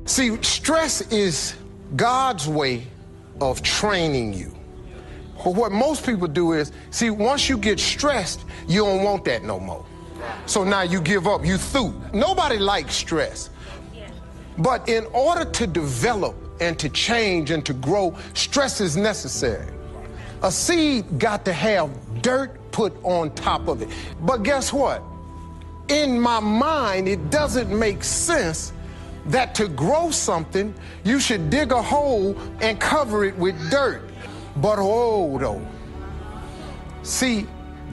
See, stress is God's way of training you. But what most people do is, see, once you get stressed, you don't want that no more. So now you give up, you through. Nobody likes stress. But in order to develop and to change and to grow, stress is necessary. A seed got to have dirt put on top of it. But guess what? In my mind, it doesn't make sense that to grow something, you should dig a hole and cover it with dirt. But oh, though, see,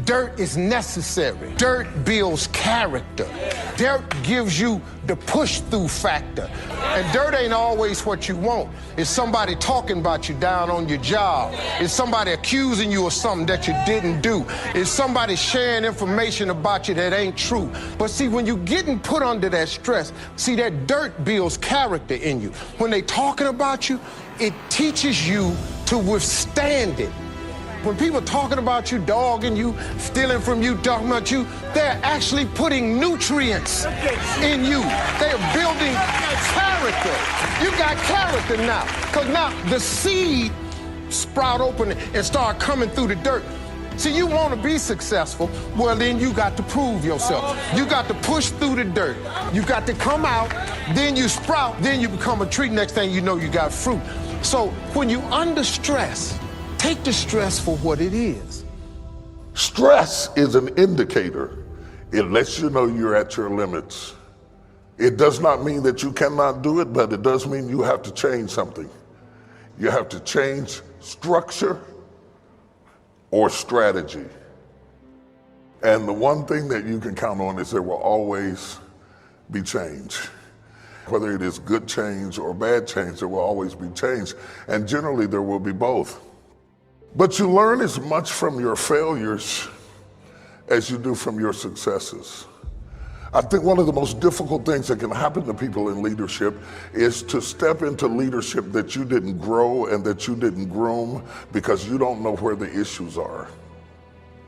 dirt is necessary. Dirt builds character. Dirt gives you the push-through factor. And dirt ain't always what you want. It's somebody talking about you down on your job. It's somebody accusing you of something that you didn't do. It's somebody sharing information about you that ain't true. But see, when you're getting put under that stress, see, that dirt builds character in you. When they talking about you, it teaches you to withstand it. When people talking about you, dogging you, stealing from you, talking about you, they're actually putting nutrients in you. They're building character. You got character now. Because now the seed sprout open and start coming through the dirt. See, you want to be successful, well, then you got to prove yourself. You got to push through the dirt. You got to come out, then you sprout, then you become a tree. Next thing you know, you got fruit. So when you under stress, take the stress for what it is. Stress is an indicator. It lets you know you're at your limits. It does not mean that you cannot do it, but it does mean you have to change something. You have to change structure or strategy. And the one thing that you can count on is there will always be change. Whether it is good change or bad change, there will always be change. And generally there will be both. But you learn as much from your failures as you do from your successes. I think one of the most difficult things that can happen to people in leadership is to step into leadership that you didn't grow and that you didn't groom because you don't know where the issues are.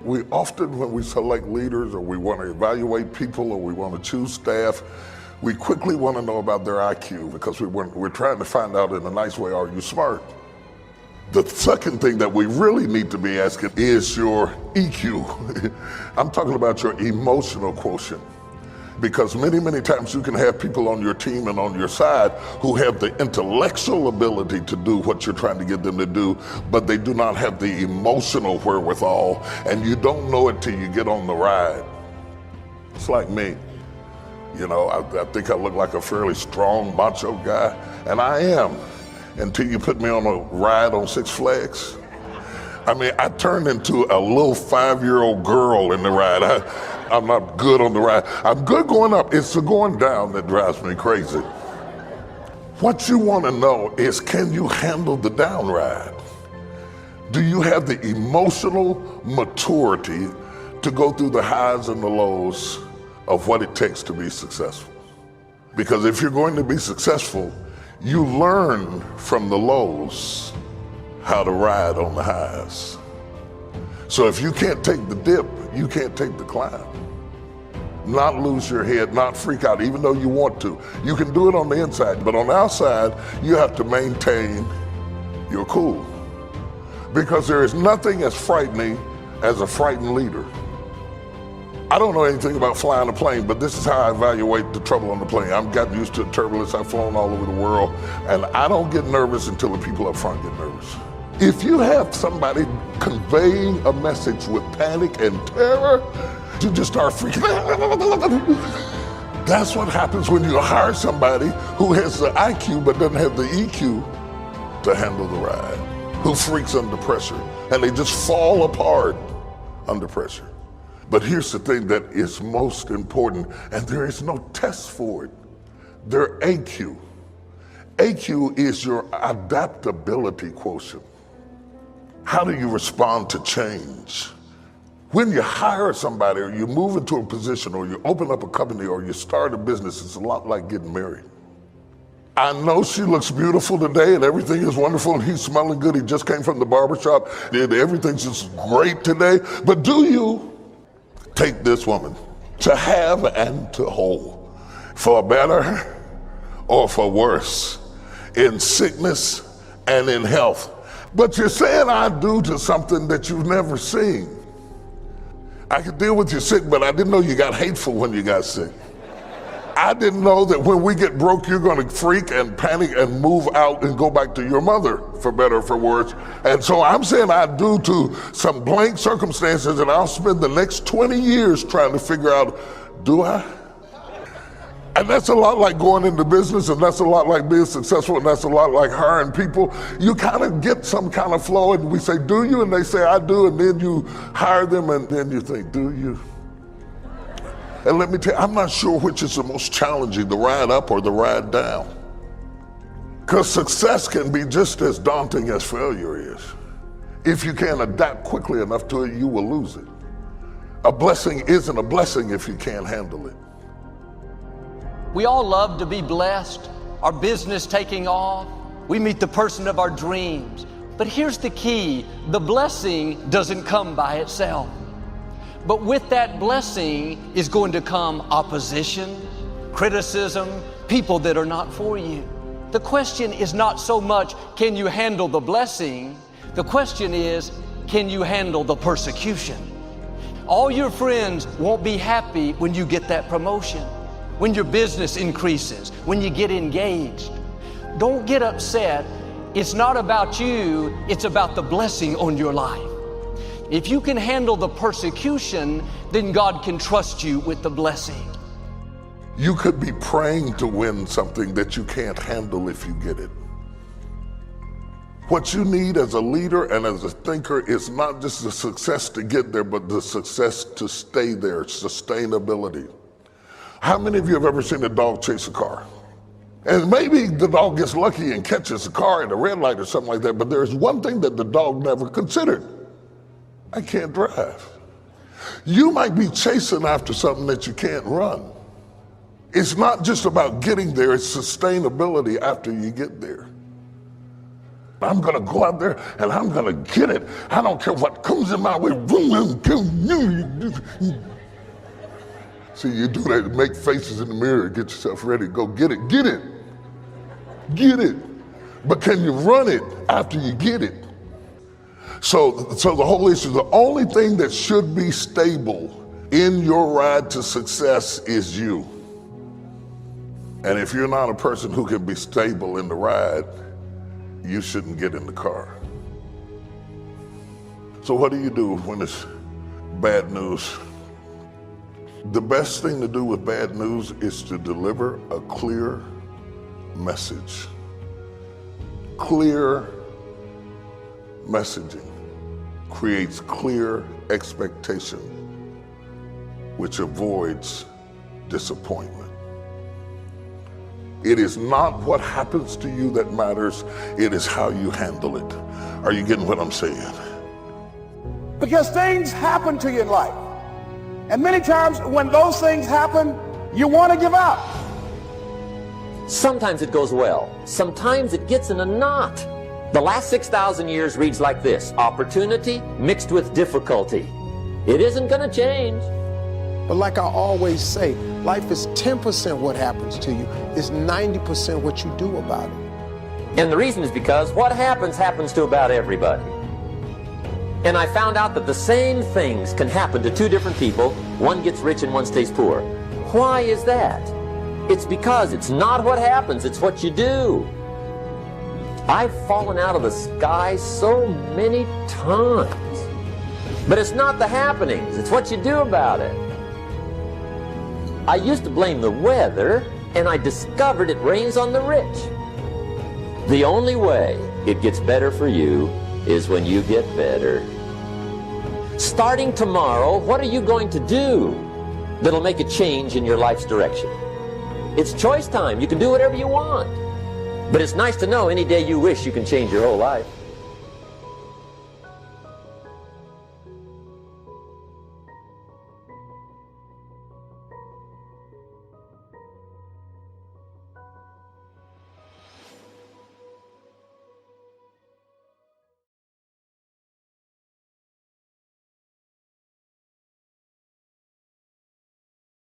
We often, when we select leaders or we want to evaluate people or we want to choose staff, we quickly want to know about their IQ because we're trying to find out in a nice way, are you smart? The second thing that we really need to be asking is your EQ. I'm talking about your emotional quotient. Because many, many times you can have people on your team and on your side who have the intellectual ability to do what you're trying to get them to do, but they do not have the emotional wherewithal, and you don't know it till you get on the ride. It's like me. You know, I think I look like a fairly strong, macho guy, and I am, until you put me on a ride on Six Flags. I mean, I turned into a little 5-year-old girl in the ride. I'm not good on the ride. I'm good going up. It's the going down that drives me crazy. What you want to know is, can you handle the down ride? Do you have the emotional maturity to go through the highs and the lows of what it takes to be successful? Because if you're going to be successful, you learn from the lows how to ride on the highs. So if you can't take the dip, you can't take the climb. Not lose your head, not freak out, even though you want to. You can do it on the inside, but on the outside, you have to maintain your cool. Because there is nothing as frightening as a frightened leader. I don't know anything about flying a plane, but this is how I evaluate the trouble on the plane. I've gotten used to turbulence, I've flown all over the world, and I don't get nervous until the people up front get nervous. If you have somebody conveying a message with panic and terror, you just start freaking out. That's what happens when you hire somebody who has the IQ but doesn't have the EQ to handle the ride, who freaks under pressure, and they just fall apart under pressure. But here's the thing that is most important, and there is no test for it. Their AQ. AQ is your adaptability quotient. How do you respond to change? When you hire somebody or you move into a position or you open up a company or you start a business, it's a lot like getting married. I know she looks beautiful today and everything is wonderful and he's smelling good. He just came from the barbershop and everything's just great today. But do you take this woman to have and to hold, for better or for worse, in sickness and in health. But you're saying I do to something that you've never seen. I could deal with you sick, but I didn't know you got hateful when you got sick. I didn't know that when we get broke, you're going to freak and panic and move out and go back to your mother, for better or for worse. And so I'm saying I do to some blank circumstances, and I'll spend the next 20 years trying to figure out, do I? And that's a lot like going into business, and that's a lot like being successful, and that's a lot like hiring people. You kind of get some kind of flow, and we say, do you? And they say, I do, and then you hire them, and then you think, do you? And let me tell you, I'm not sure which is the most challenging, the ride up or the ride down. Because success can be just as daunting as failure is. If you can't adapt quickly enough to it, you will lose it. A blessing isn't a blessing if you can't handle it. We all love to be blessed, our business taking off. We meet the person of our dreams. But here's the key, the blessing doesn't come by itself. But with that blessing is going to come opposition, criticism, people that are not for you. The question is not so much, can you handle the blessing? The question is, can you handle the persecution? All your friends won't be happy when you get that promotion, when your business increases, when you get engaged. Don't get upset. It's not about you, it's about the blessing on your life. If you can handle the persecution, then God can trust you with the blessing. You could be praying to win something that you can't handle if you get it. What you need as a leader and as a thinker is not just the success to get there, but the success to stay there, sustainability. How many of you have ever seen a dog chase a car? And maybe the dog gets lucky and catches a car at a red light or something like that, but there's one thing that the dog never considered. I can't drive. You might be chasing after something that you can't run. It's not just about getting there, it's sustainability after you get there. I'm gonna go out there and I'm gonna get it. I don't care what comes in my way. See, you do that, make faces in the mirror, get yourself ready, go get it, get it, get it. But can you run it after you get it? So the whole issue, the only thing that should be stable in your ride to success is you. And if you're not a person who can be stable in the ride, you shouldn't get in the car. So what do you do when it's bad news? The best thing to do with bad news is to deliver a clear message. Clear messaging creates clear expectation, which avoids disappointment. It is not what happens to you that matters, it is how you handle it. Are you getting what I'm saying? Because things happen to you in life. And many times when those things happen, you want to give up. Sometimes it goes well. Sometimes it gets in a knot. The last 6,000 years reads like this: opportunity mixed with difficulty. It isn't going to change. But like I always say, life is 10% what happens to you, it's 90% what you do about it. And the reason is because what happens to about everybody. And I found out that the same things can happen to two different people. One gets rich and one stays poor. Why is that? It's because it's not what happens, it's what you do. I've fallen out of the sky so many times. But it's not the happenings, it's what you do about it. I used to blame the weather, and I discovered it rains on the rich. The only way it gets better for you is when you get better. Starting tomorrow, what are you going to do that'll make a change in your life's direction? It's choice time. You can do whatever you want. But it's nice to know any day you wish you can change your whole life.